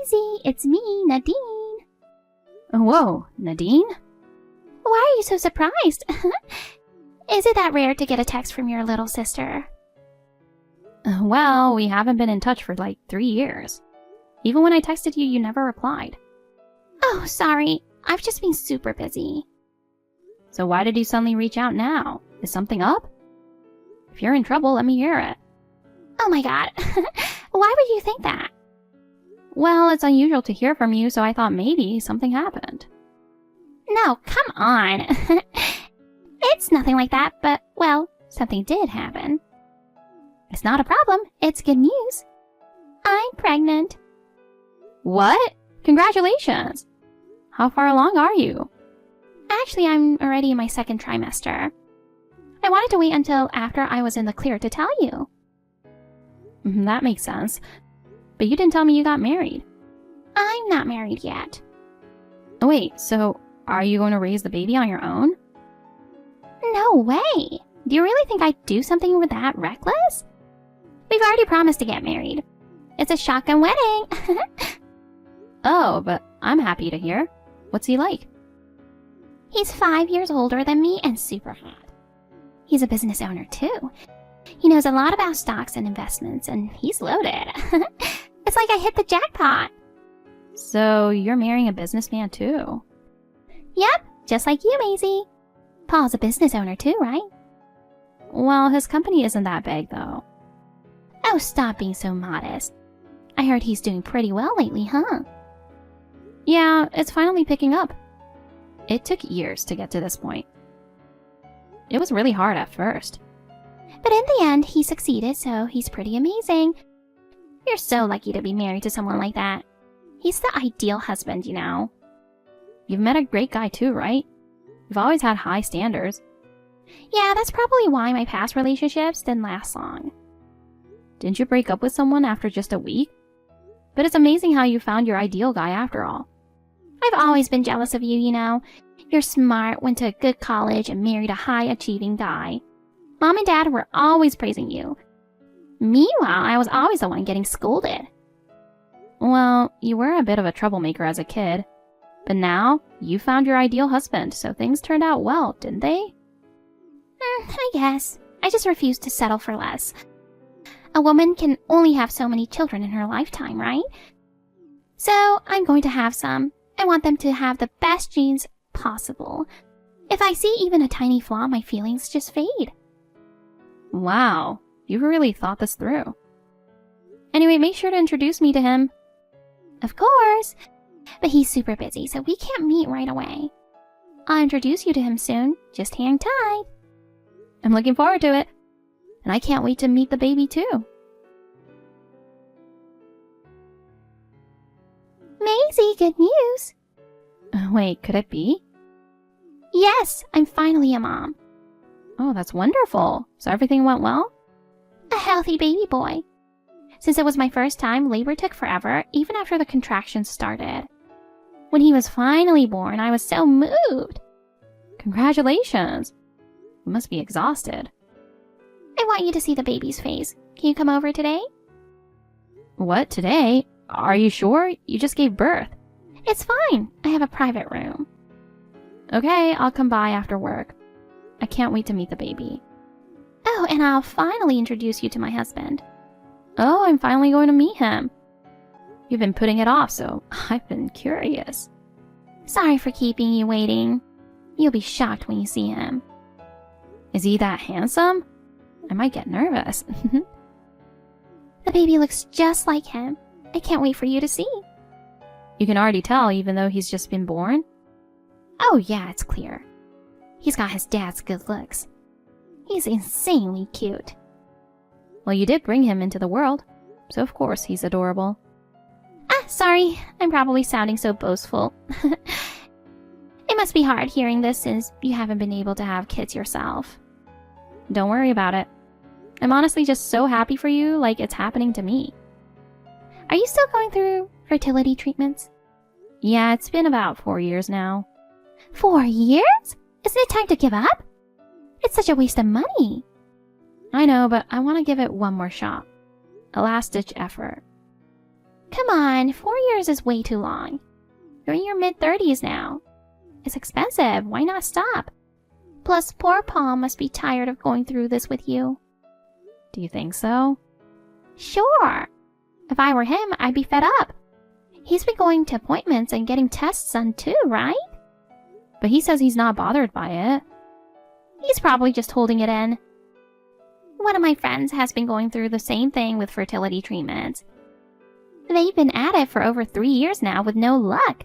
Maisie, it's me, Nadine. Whoa, Nadine? Why are you so surprised? Is it that rare to get a text from your little sister? Well, we haven't been in touch for like 3 years. Even when I texted you, you never replied. Oh, sorry. I've just been super busy. So why did you suddenly reach out now? Is something up? If you're in trouble, let me hear it. Oh my god. Why would you think that? Well, it's unusual to hear from you, so I thought maybe something happened. No, come on. It's nothing like that, but, well, something did happen. It's not a problem. It's good news. I'm pregnant. What? Congratulations! How far along are you? Actually, I'm already in my 2nd trimester. I wanted to wait until after I was in the clear to tell you. That makes sense. But you didn't tell me you got married. I'm not married yet. Oh, wait, so are you going to raise the baby on your own? No way! Do you really think I'd do something with that reckless? We've already promised to get married. It's a shotgun wedding. Oh, but I'm happy to hear. What's he like? He's 5 years older than me and super hot. He's a business owner too. He knows a lot about stocks and investments, and he's loaded. It's like I hit the jackpot. So you're marrying a businessman too? Yep, just like you, Maisie. Paul's a business owner too, right? Well, his company isn't that big though. Oh, stop being so modest. I heard he's doing pretty well lately, huh? Yeah, it's finally picking up. It took years to get to this point. It was really hard at first. But in the end, he succeeded, so he's pretty amazing. You're so lucky to be married to someone like that. He's the ideal husband, you know. You've met a great guy too, right? You've always had high standards. Yeah, that's probably why my past relationships didn't last long. Didn't you break up with someone after just a week? But it's amazing how you found your ideal guy after all. I've always been jealous of you, you know. You're smart, went to a good college, and married a high-achieving guy. Mom and Dad were always praising you. Meanwhile, I was always the one getting scolded. Well, you were a bit of a troublemaker as a kid. But now, you found your ideal husband, so things turned out well, didn't they? I guess. I just refuse to settle for less. A woman can only have so many children in her lifetime, right? So, I'm going to have some. I want them to have the best genes possible. If I see even a tiny flaw, my feelings just fade. Wow, you've really thought this through. Anyway, make sure to introduce me to him. Of course. But he's super busy, so we can't meet right away. I'll introduce you to him soon. Just hang tight. I'm looking forward to it. And I can't wait to meet the baby too. Maisie, good news. Wait, could it be? Yes, I'm finally a mom. Oh, that's wonderful. So everything went well? A healthy baby boy. Since it was my first time, labor took forever, even after the contractions started. When he was finally born, I was so moved. Congratulations. You must be exhausted. I want you to see the baby's face. Can you come over today? What, today? Are you sure? You just gave birth. It's fine. I have a private room. Okay, I'll come by after work. I can't wait to meet the baby. Oh, and I'll finally introduce you to my husband. Oh, I'm finally going to meet him. You've been putting it off, so I've been curious. Sorry for keeping you waiting. You'll be shocked when you see him. Is he that handsome? I might get nervous. The baby looks just like him. I can't wait for you to see. You can already tell, even though he's just been born? Oh yeah, it's clear. He's got his dad's good looks. He's insanely cute. Well, you did bring him into the world, so of course he's adorable. Sorry, I'm probably sounding so boastful. It must be hard hearing this since you haven't been able to have kids yourself. Don't worry about it. I'm honestly just so happy for you, like it's happening to me. Are you still going through fertility treatments? Yeah, it's been about 4 years now. 4 years? Isn't it time to give up? It's such a waste of money. I know, but I want to give it one more shot. A last-ditch effort. Come on, 4 years is way too long. You're in your mid-30s now. It's expensive. Why not stop? Plus, poor Paul must be tired of going through this with you. Do you think so? Sure. If I were him, I'd be fed up. He's been going to appointments and getting tests done too, right? But he says he's not bothered by it. He's probably just holding it in. One of my friends has been going through the same thing with fertility treatments. They've been at it for over 3 years now with no luck.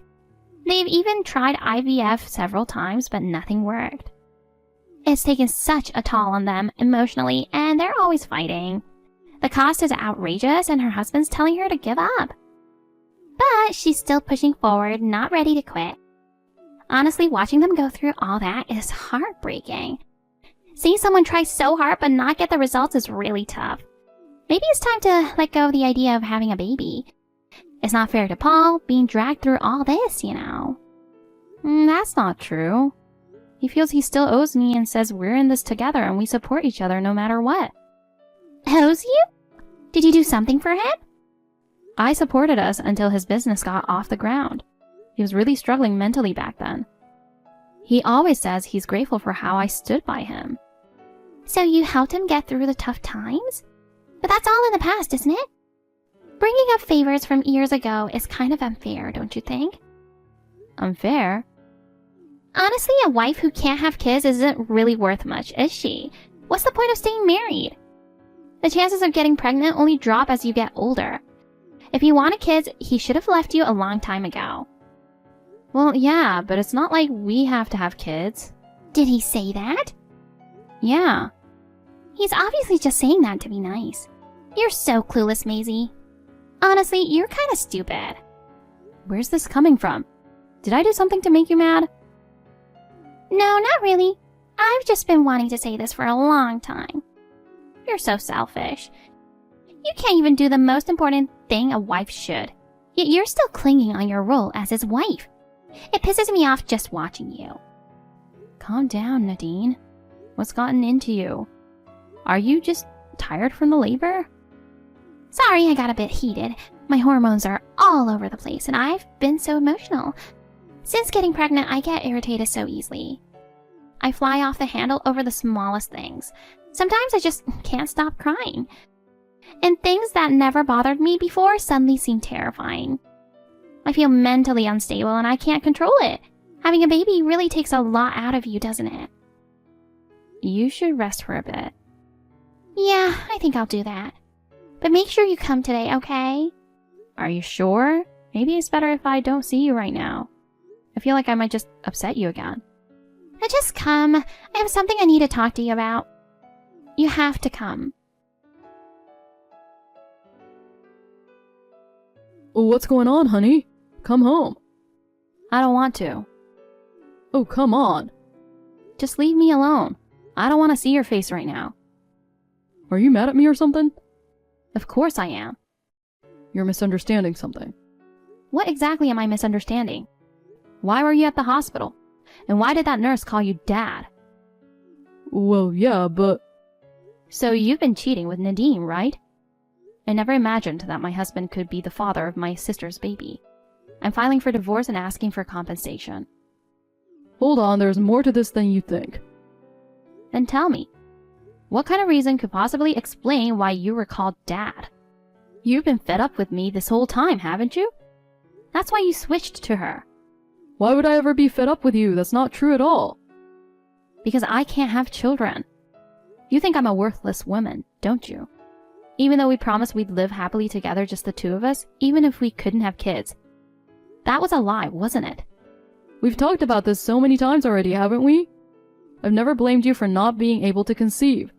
They've even tried IVF several times, but nothing worked. It's taken such a toll on them emotionally, and they're always fighting. The cost is outrageous, and her husband's telling her to give up. But she's still pushing forward, not ready to quit. Honestly, watching them go through all that is heartbreaking. Seeing someone try so hard but not get the results is really tough. Maybe it's time to let go of the idea of having a baby. It's not fair to Paul being dragged through all this, you know. That's not true. He feels he still owes me and says we're in this together and we support each other no matter what. Owes you? Did you do something for him? I supported us until his business got off the ground. He was really struggling mentally back then. He always says he's grateful for how I stood by him. So you helped him get through the tough times? But that's all in the past, isn't it? Bringing up favors from years ago is kind of unfair, don't you think? Unfair? Honestly, a wife who can't have kids isn't really worth much, is she? What's the point of staying married? The chances of getting pregnant only drop as you get older. If he wanted kids, he should have left you a long time ago. Well, yeah, but it's not like we have to have kids. Did he say that? Yeah. He's obviously just saying that to be nice. You're so clueless, Maisie. Honestly, you're kind of stupid. Where's this coming from? Did I do something to make you mad? No, not really. I've just been wanting to say this for a long time. You're so selfish. You can't even do the most important thing a wife should. Yet you're still clinging on your role as his wife. It pisses me off just watching you. Calm down, Nadine. What's gotten into you? Are you just tired from the labor? Sorry, I got a bit heated. My hormones are all over the place and I've been so emotional. Since getting pregnant, I get irritated so easily. I fly off the handle over the smallest things. Sometimes I just can't stop crying. And things that never bothered me before suddenly seem terrifying. I feel mentally unstable and I can't control it. Having a baby really takes a lot out of you, doesn't it? You should rest for a bit. Yeah, I think I'll do that. But make sure you come today, okay? Are you sure? Maybe it's better if I don't see you right now. I feel like I might just upset you again. Just come. I have something I need to talk to you about. You have to come. What's going on, honey? Come home. I don't want to. Oh, come on. Just leave me alone. I don't want to see your face right now. Are you mad at me or something? Of course I am. You're misunderstanding something. What exactly am I misunderstanding? Why were you at the hospital? And why did that nurse call you Dad? Well, yeah, but... So you've been cheating with Nadine, right? I never imagined that my husband could be the father of my sister's baby. I'm filing for divorce and asking for compensation. Hold on, there's more to this than you think. Then tell me, what kind of reason could possibly explain why you were called Dad? You've been fed up with me this whole time, haven't you? That's why you switched to her. Why would I ever be fed up with you? That's not true at all. Because I can't have children. You think I'm a worthless woman, don't you? Even though we promised we'd live happily together, just the two of us, even if we couldn't have kids. That was a lie, wasn't it? We've talked about this so many times already, haven't we? I've never blamed you for not being able to conceive.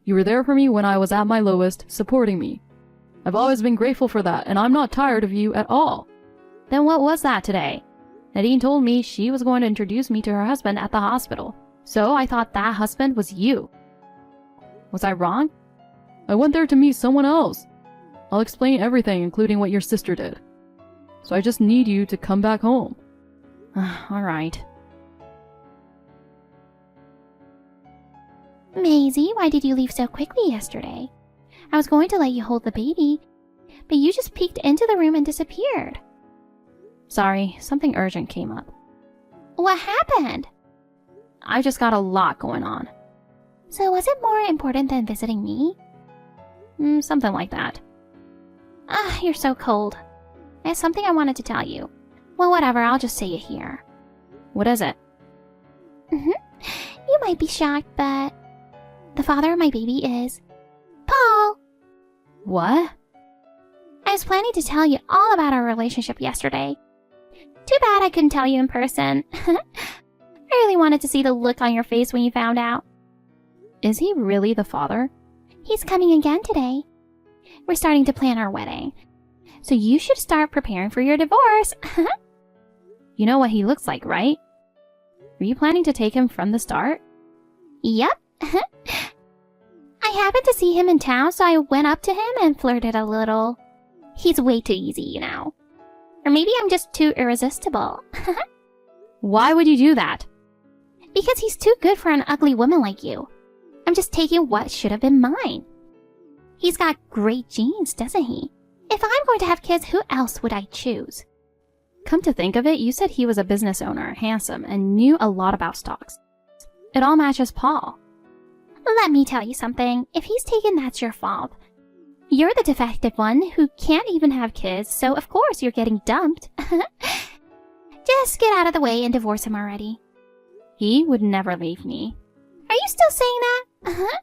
You were there for me when I was at my lowest, supporting me. I've always been grateful for that, and I'm not tired of you at all. Then what was that today? Nadine told me she was going to introduce me to her husband at the hospital, so I thought that husband was you. Was I wrong? I went there to meet someone else. I'll explain everything, including what your sister did. So I just need you to come back home. All right. Maisie, why did you leave so quickly yesterday? I was going to let you hold the baby. but you just peeked into the room and disappeared. Sorry, something urgent came up. What happened? I just got a lot going on. So was it more important than visiting me? Something like that. You're so cold. I have something I wanted to tell you. Well, whatever, I'll just say it here. What is it? You might be shocked, but the father of my baby is Paul. What? I was planning to tell you all about our relationship yesterday. Too bad I couldn't tell you in person. I really wanted to see the look on your face when you found out. Is he really the father? He's coming again today. We're starting to plan our wedding. So you should start preparing for your divorce. You know what he looks like, right? Were you planning to take him from the start? Yep. I happened to see him in town, so I went up to him and flirted a little. He's way too easy, you know. Or maybe I'm just too irresistible. Why would you do that? Because he's too good for an ugly woman like you. I'm just taking what should have been mine. He's got great genes, doesn't he? If I'm going to have kids, who else would I choose? Come to think of it, you said he was a business owner, handsome, and knew a lot about stocks. It all matches Paul. Let me tell you something. If he's taken, that's your fault. You're the defective one who can't even have kids, so of course you're getting dumped. Just get out of the way and divorce him already. He would never leave me. Are you still saying that?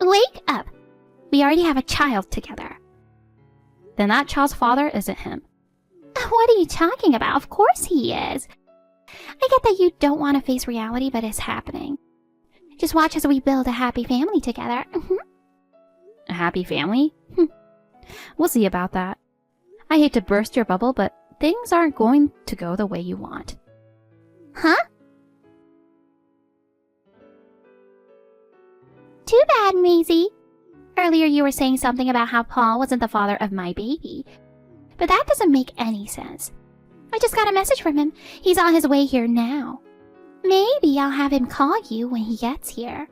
Wake up. We already have a child together. Then that child's father isn't him. What are you talking about? Of course he is. I get that you don't want to face reality, but it's happening. Just watch as we build a happy family together. A happy family? We'll see about that. I hate to burst your bubble, but things aren't going to go the way you want. Huh? Too bad, Maisie. Earlier you were saying something about how Paul wasn't the father of my baby. But that doesn't make any sense. I just got a message from him. He's on his way here now. Maybe I'll have him call you when he gets here.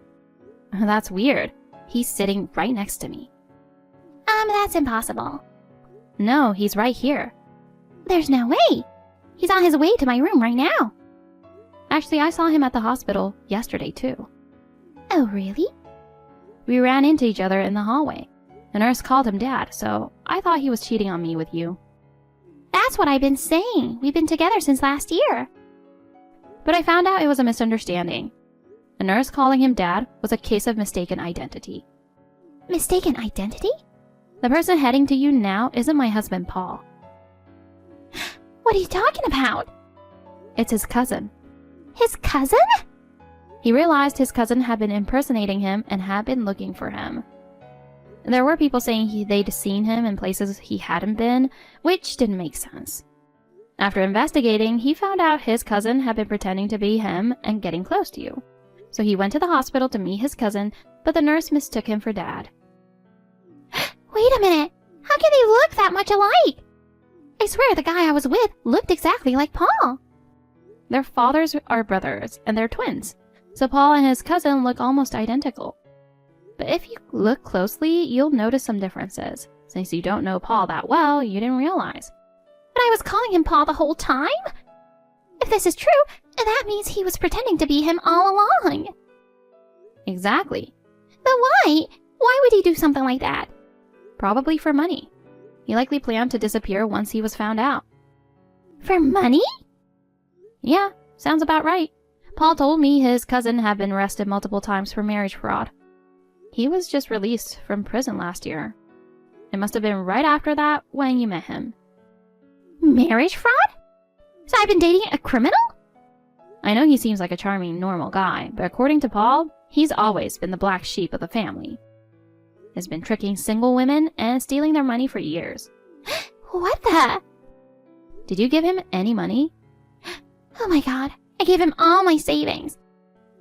That's weird. He's sitting right next to me. That's impossible. No, he's right here. There's no way. He's on his way to my room right now. Actually, I saw him at the hospital yesterday, too. Oh, really? We ran into each other in the hallway. The nurse called him Dad, so I thought he was cheating on me with you. That's what I've been saying. We've been together since last year. But I found out it was a misunderstanding. The nurse calling him Dad was a case of mistaken identity. Mistaken identity? The person heading to you now isn't my husband, Paul. What are you talking about? It's his cousin. His cousin? He realized his cousin had been impersonating him and had been looking for him. There were people saying they'd seen him in places he hadn't been, which didn't make sense. After investigating, he found out his cousin had been pretending to be him and getting close to you. So he went to the hospital to meet his cousin, but the nurse mistook him for Dad. Wait a minute. How can they look that much alike? I swear the guy I was with looked exactly like Paul. Their fathers are brothers, and they're twins. So Paul and his cousin look almost identical. But if you look closely, you'll notice some differences. Since you don't know Paul that well, you didn't realize. But I was calling him Paul the whole time? If this is true, that means he was pretending to be him all along. Exactly. But why? Why would he do something like that? Probably for money. He likely planned to disappear once he was found out. For money? Yeah, sounds about right. Paul told me his cousin had been arrested multiple times for marriage fraud. He was just released from prison last year. It must have been right after that when you met him. Marriage fraud? So I've been dating a criminal? I know he seems like a charming, normal guy, but according to Paul, he's always been the black sheep of the family. He's been tricking single women and stealing their money for years. What the? Did you give him any money? Oh my god, I gave him all my savings.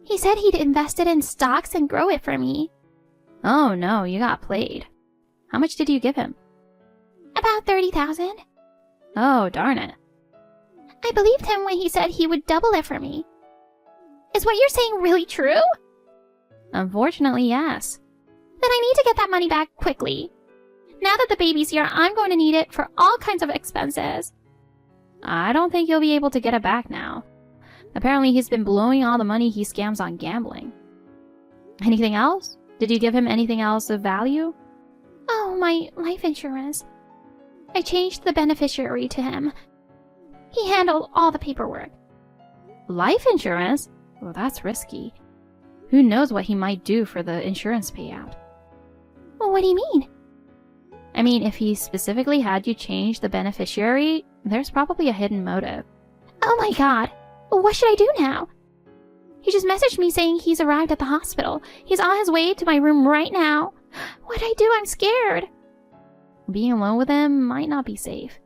He said he'd invested in stocks and grow it for me. Oh no, you got played. How much did you give him? About 30,000. Oh, darn it. I believed him when he said he would double it for me. Is what you're saying really true? Unfortunately, yes. Then I need to get that money back quickly. Now that the baby's here, I'm going to need it for all kinds of expenses. I don't think you'll be able to get it back now. Apparently he's been blowing all the money he scams on gambling. Anything else? Did you give him anything else of value? Oh, my life insurance. I changed the beneficiary to him. He handled all the paperwork. Life insurance? Well, that's risky. Who knows what he might do for the insurance payout? Well, what do you mean? I mean, if he specifically had you change the beneficiary, there's probably a hidden motive. Oh my god. What should I do now? He just messaged me saying he's arrived at the hospital. He's on his way to my room right now. What do I do? I'm scared. Being alone with him might not be safe.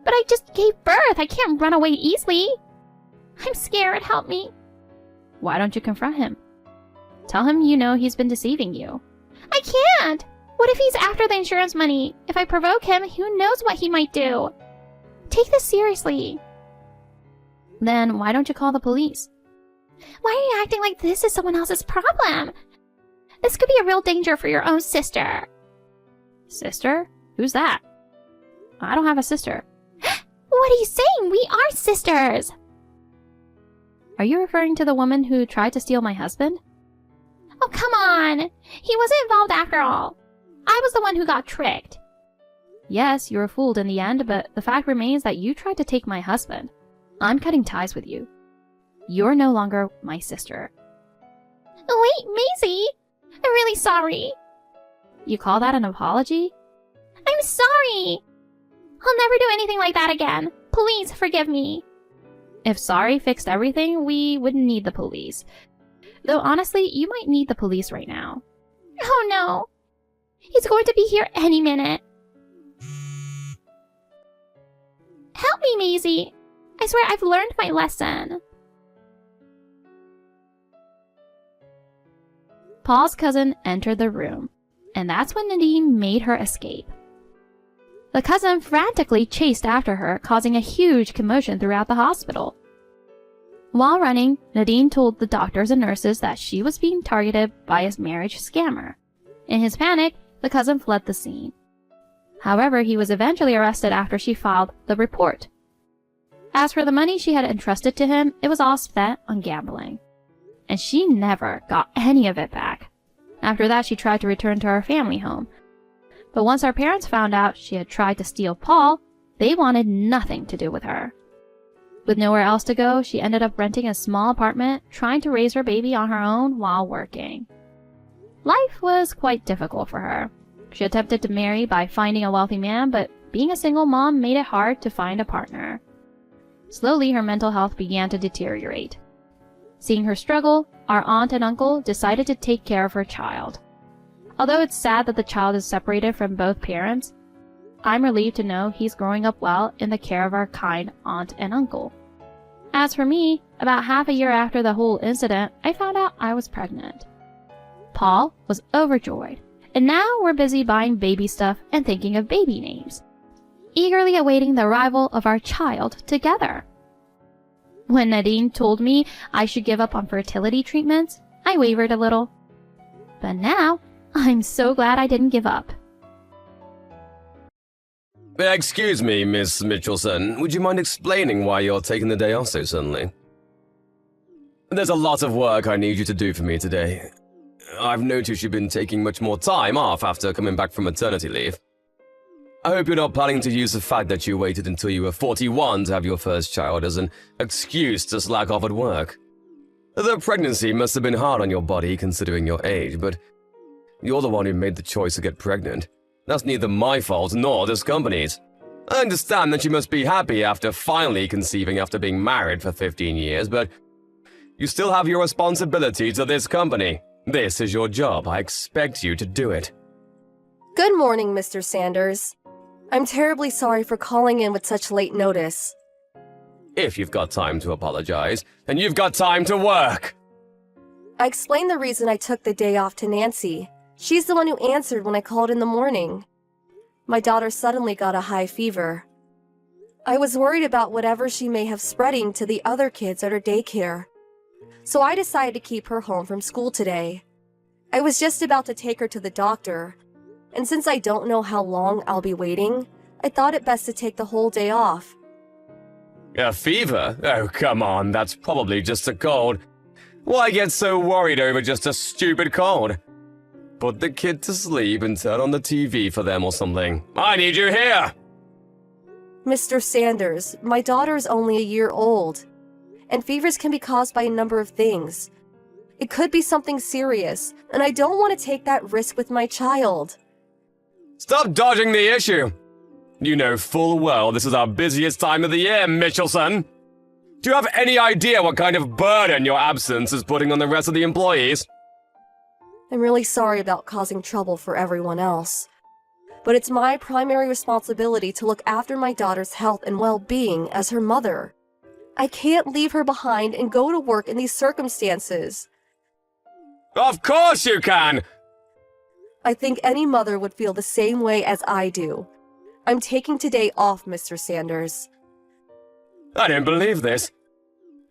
But I just gave birth. I can't run away easily. I'm scared. Help me. Why don't you confront him? Tell him you know he's been deceiving you. I can't. What if he's after the insurance money? If I provoke him, who knows what he might do? Take this seriously. Then why don't you call the police? Why are you acting like this is someone else's problem? This could be a real danger for your own sister. Sister? Who's that? I don't have a sister. What are you saying? We are sisters. Are you referring to the woman who tried to steal my husband? Oh, come on. He wasn't involved after all. I was the one who got tricked. Yes, you were fooled in the end, but the fact remains that you tried to take my husband. I'm cutting ties with you. You're no longer my sister. Wait, Maisie! I'm really sorry. You call that an apology? I'm sorry! I'll never do anything like that again. Please forgive me. If sorry fixed everything, we wouldn't need the police. Though honestly, you might need the police right now. Oh no. He's going to be here any minute. Help me, Maisie. I swear I've learned my lesson. Paul's cousin entered the room, and that's when Nadine made her escape. The cousin frantically chased after her, causing a huge commotion throughout the hospital. While running, Nadine told the doctors and nurses that she was being targeted by a marriage scammer. In his panic, the cousin fled the scene. However, he was eventually arrested after she filed the report. As for the money she had entrusted to him, it was all spent on gambling. And she never got any of it back. After that, she tried to return to her family home. But once her parents found out she had tried to steal Paul, they wanted nothing to do with her. With nowhere else to go, she ended up renting a small apartment, trying to raise her baby on her own while working. Life was quite difficult for her. She attempted to marry by finding a wealthy man, but being a single mom made it hard to find a partner. Slowly, her mental health began to deteriorate. Seeing her struggle, our aunt and uncle decided to take care of her child. Although it's sad that the child is separated from both parents, I'm relieved to know he's growing up well in the care of our kind aunt and uncle. As for me, about half a year after the whole incident, I found out I was pregnant. Paul was overjoyed, and now we're busy buying baby stuff and thinking of baby names, eagerly awaiting the arrival of our child together. When Nadine told me I should give up on fertility treatments, I wavered a little. But now, I'm so glad I didn't give up. Excuse me, Miss Mitchelson. Would you mind explaining why you're taking the day off so suddenly? There's a lot of work I need you to do for me today. I've noticed you've been taking much more time off after coming back from maternity leave. I hope you're not planning to use the fact that you waited until you were 41 to have your first child as an excuse to slack off at work. The pregnancy must have been hard on your body considering your age, but you're the one who made the choice to get pregnant. That's neither my fault nor this company's. I understand that you must be happy after finally conceiving after being married for 15 years, but you still have your responsibility to this company. This is your job. I expect you to do it. Good morning, Mr. Sanders. I'm terribly sorry for calling in with such late notice. If you've got time to apologize, then you've got time to work. I explained the reason I took the day off to Nancy. She's the one who answered when I called in the morning. My daughter suddenly got a high fever. I was worried about whatever she may have spreading to the other kids at her daycare. So I decided to keep her home from school today. I was just about to take her to the doctor, And since I don't know how long I'll be waiting, I thought it best to take the whole day off. A fever? Oh, come on, that's probably just a cold. Why get so worried over just a stupid cold? Put the kid to sleep and turn on the TV for them or something. I need you here! Mr. Sanders, my daughter is only a year old, and fevers can be caused by a number of things. It could be something serious, and I don't want to take that risk with my child. Stop dodging the issue! You know full well this is our busiest time of the year, Mitchelson. Do you have any idea what kind of burden your absence is putting on the rest of the employees? I'm really sorry about causing trouble for everyone else. But it's my primary responsibility to look after my daughter's health and well-being as her mother. I can't leave her behind and go to work in these circumstances. Of course you can! I think any mother would feel the same way as I do. I'm taking today off, Mr. Sanders. I don't believe this.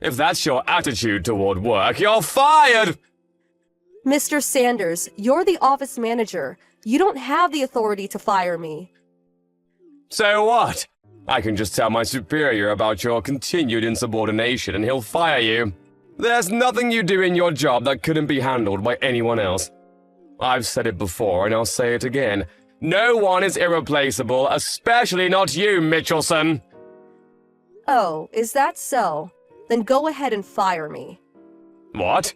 If that's your attitude toward work, you're fired! Mr. Sanders, you're the office manager. You don't have the authority to fire me. So what? I can just tell my superior about your continued insubordination and he'll fire you. There's nothing you do in your job that couldn't be handled by anyone else. I've said it before and I'll say it again. No one is irreplaceable, especially not you, Mitchelson. Oh, is that so? Then go ahead and fire me. What?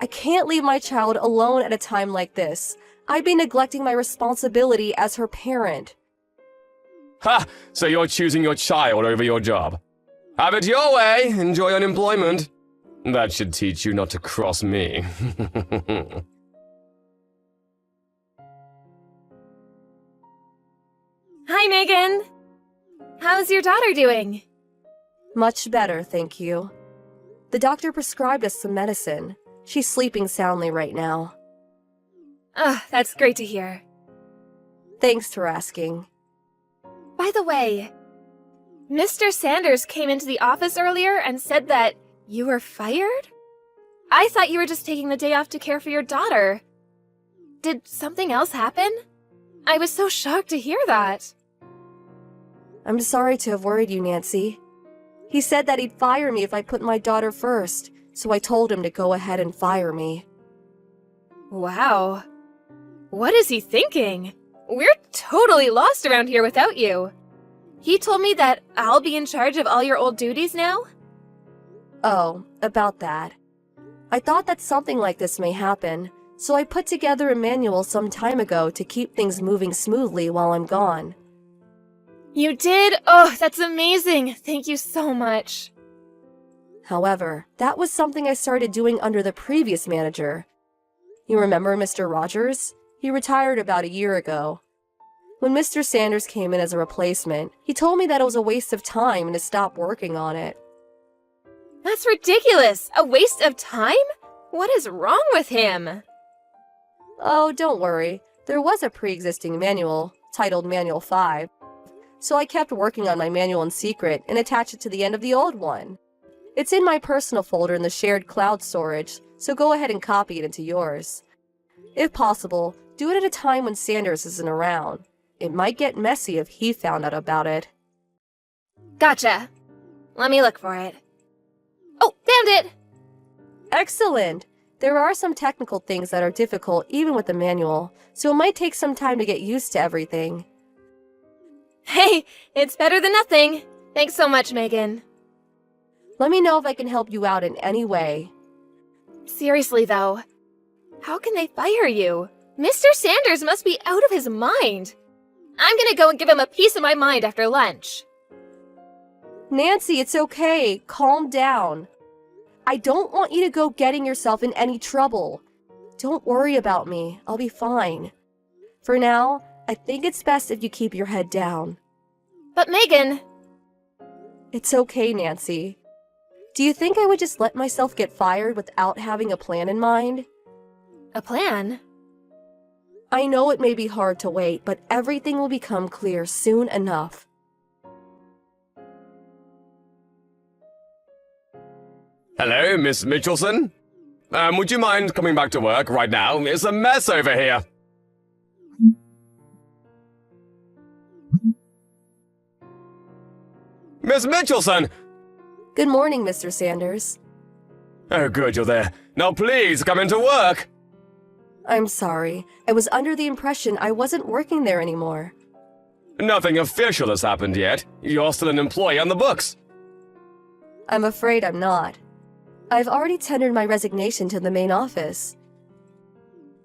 I can't leave my child alone at a time like this. I'd be neglecting my responsibility as her parent. Ha! So you're choosing your child over your job. Have it your way. Enjoy unemployment. That should teach you not to cross me. Hi, Megan. How's your daughter doing? Much better, thank you. The doctor prescribed us some medicine. She's sleeping soundly right now. That's great to hear. Thanks for asking. By the way, Mr. Sanders came into the office earlier and said that you were fired? I thought you were just taking the day off to care for your daughter. Did something else happen? I was so shocked to hear that. I'm sorry to have worried you, Nancy. He said that he'd fire me if I put my daughter first, so I told him to go ahead and fire me. Wow. What is he thinking? We're totally lost around here without you. He told me that I'll be in charge of all your old duties now? Oh, about that. I thought that something like this may happen, so I put together a manual some time ago to keep things moving smoothly while I'm gone. You did? Oh, that's amazing. Thank you so much. However, that was something I started doing under the previous manager. You remember Mr. Rogers? He retired about a year ago. When Mr. Sanders came in as a replacement, he told me that it was a waste of time and to stop working on it. That's ridiculous! A waste of time? What is wrong with him? Oh, don't worry. There was a pre-existing manual, titled Manual 5. So I kept working on my manual in secret and attached it to the end of the old one. It's in my personal folder in the shared cloud storage, so go ahead and copy it into yours. If possible, do it at a time when Sanders isn't around. It might get messy if he found out about it. Gotcha. Let me look for it. Oh, found it! Excellent! There are some technical things that are difficult even with the manual, so it might take some time to get used to everything. Hey, it's better than nothing. Thanks so much, Megan. Let me know if I can help you out in any way. Seriously, though, how can they fire you? Mr. Sanders must be out of his mind. I'm gonna go and give him a piece of my mind after lunch. Nancy, it's okay. Calm down. I don't want you to go getting yourself in any trouble. Don't worry about me. I'll be fine. For now, I think it's best if you keep your head down. But Megan... It's okay, Nancy. Do you think I would just let myself get fired without having a plan in mind? A plan? I know it may be hard to wait, but everything will become clear soon enough. Hello, Miss Mitchelson? Would you mind coming back to work right now? It's a mess over here. Miss Mitchelson! Good morning, Mr. Sanders. Oh, good, you're there. Now please, come into work! I'm sorry. I was under the impression I wasn't working there anymore. Nothing official has happened yet. You're still an employee on the books. I'm afraid I'm not. I've already tendered my resignation to the main office.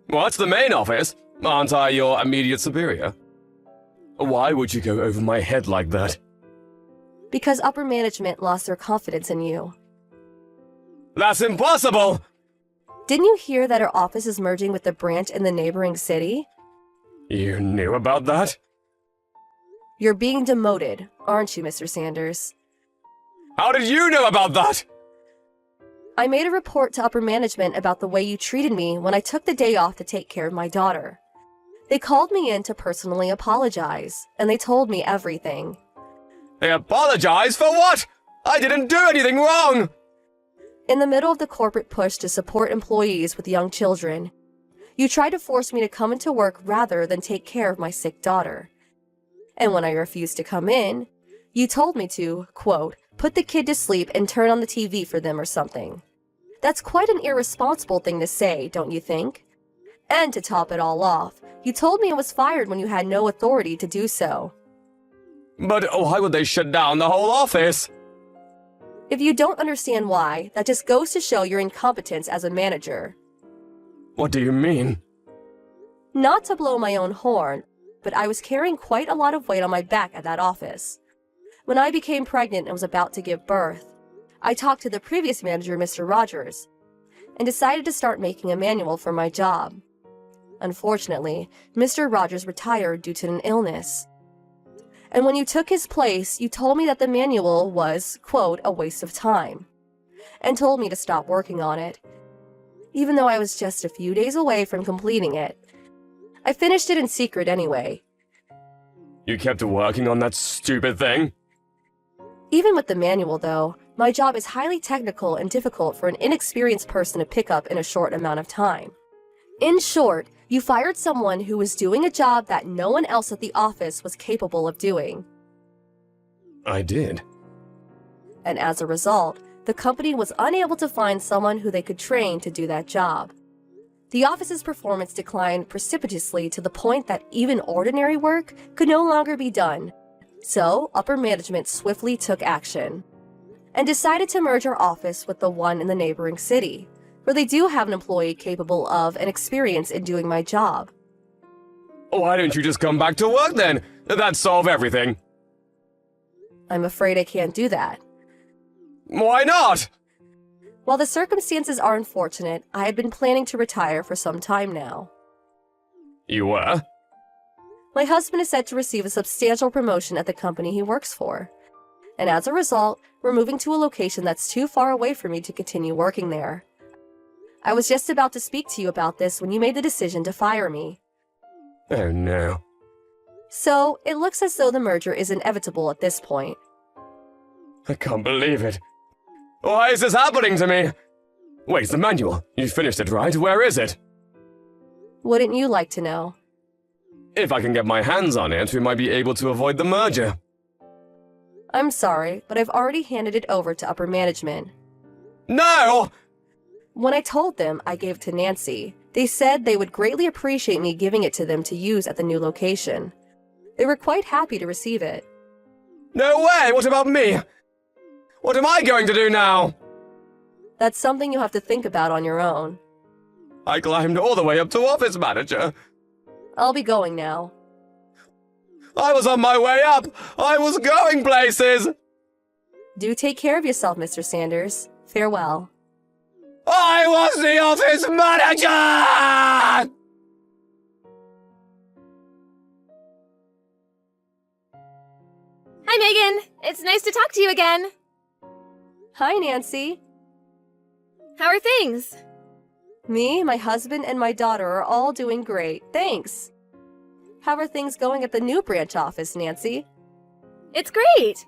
What's the main office? Aren't I your immediate superior? Why would you go over my head like that? Because upper management lost their confidence in you. That's impossible! Didn't you hear that our office is merging with the branch in the neighboring city? You knew about that? You're being demoted, aren't you, Mr. Sanders? How did you know about that? I made a report to upper management about the way you treated me when I took the day off to take care of my daughter. They called me in to personally apologize, and they told me everything. They apologize for what? I didn't do anything wrong! In the middle of the corporate push to support employees with young children, you tried to force me to come into work rather than take care of my sick daughter. And when I refused to come in, you told me to, quote, put the kid to sleep and turn on the TV for them or something. That's quite an irresponsible thing to say, don't you think? And to top it all off, you told me I was fired when you had no authority to do so. But why would they shut down the whole office? If you don't understand why, that just goes to show your incompetence as a manager. What do you mean? Not to blow my own horn, but I was carrying quite a lot of weight on my back at that office. When I became pregnant and was about to give birth, I talked to the previous manager, Mr. Rogers, and decided to start making a manual for my job. Unfortunately, Mr. Rogers retired due to an illness. And when you took his place, you told me that the manual was, quote, a waste of time, and told me to stop working on it. Even though I was just a few days away from completing it, I finished it in secret anyway. You kept working on that stupid thing? Even with the manual, though, my job is highly technical and difficult for an inexperienced person to pick up in a short amount of time. In short, you fired someone who was doing a job that no one else at the office was capable of doing. I did. And as a result, the company was unable to find someone who they could train to do that job. The office's performance declined precipitously to the point that even ordinary work could no longer be done. So, upper management swiftly took action and decided to merge our office with the one in the neighboring city, where they do have an employee capable of and experience in doing my job. Why don't you just come back to work then? That'd solve everything. I'm afraid I can't do that. Why not? While the circumstances are unfortunate, I had been planning to retire for some time now. You were? My husband is set to receive a substantial promotion at the company he works for. And as a result, we're moving to a location that's too far away for me to continue working there. I was just about to speak to you about this when you made the decision to fire me. Oh no. So, it looks as though the merger is inevitable at this point. I can't believe it. Why is this happening to me? Wait, the manual. You finished it, right? Where is it? Wouldn't you like to know? If I can get my hands on it, we might be able to avoid the merger. I'm sorry, but I've already handed it over to upper management. No! When I told them I gave it to Nancy, they said they would greatly appreciate me giving it to them to use at the new location. They were quite happy to receive it. No way! What about me? What am I going to do now? That's something you'll have to think about on your own. I climbed all the way up to office manager. I'll be going now. I was on my way up! I was going places! Do take care of yourself, Mr. Sanders. Farewell. I was the office manager! Hi, Megan. It's nice to talk to you again. Hi, Nancy. How are things? Me, my husband, and my daughter are all doing great, thanks. How are things going at the new branch office, Nancy? It's great.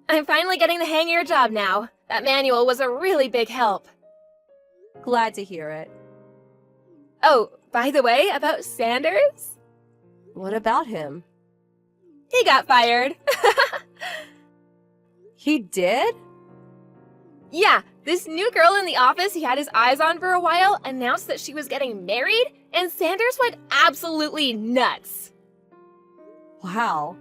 I'm finally getting the hang of your job now. That manual was a really big help. Glad to hear it. Oh, by the way, about Sanders? What about him? He got fired. He did? Yeah, this new girl in the office he had his eyes on for a while announced that she was getting married, and Sanders went absolutely nuts. Wow.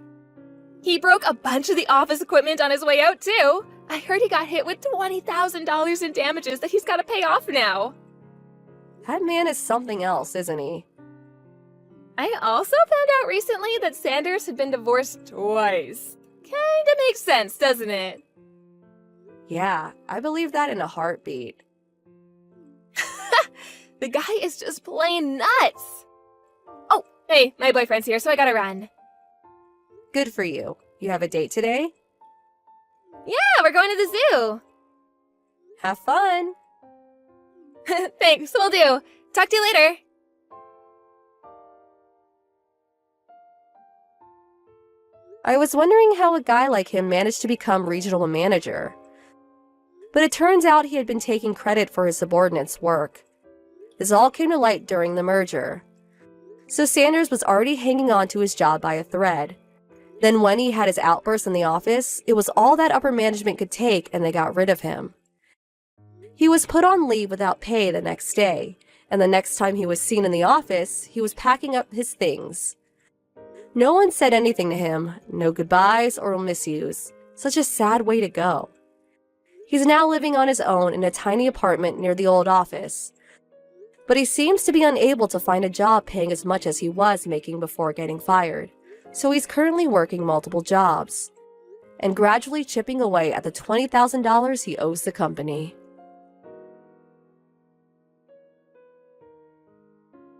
He broke a bunch of the office equipment on his way out, too. I heard he got hit with $20,000 in damages that he's got to pay off now. That man is something else, isn't he? I also found out recently that Sanders had been divorced twice. Kinda makes sense, doesn't it? Yeah, I believe that in a heartbeat. The guy is just plain nuts. Oh, hey, my boyfriend's here, so I gotta run. Good for you. You have a date today? Yeah, we're going to the zoo. Have fun. Thanks, will do. Talk to you later. I was wondering how a guy like him managed to become regional manager. But it turns out he had been taking credit for his subordinates' work. This all came to light during the merger. So Sanders was already hanging on to his job by a thread. Then when he had his outburst in the office, it was all that upper management could take and they got rid of him. He was put on leave without pay the next day, and the next time he was seen in the office, he was packing up his things. No one said anything to him, no goodbyes or miss yous. Such a sad way to go. He's now living on his own in a tiny apartment near the old office. But he seems to be unable to find a job paying as much as he was making before getting fired. So he's currently working multiple jobs and gradually chipping away at the $20,000 he owes the company.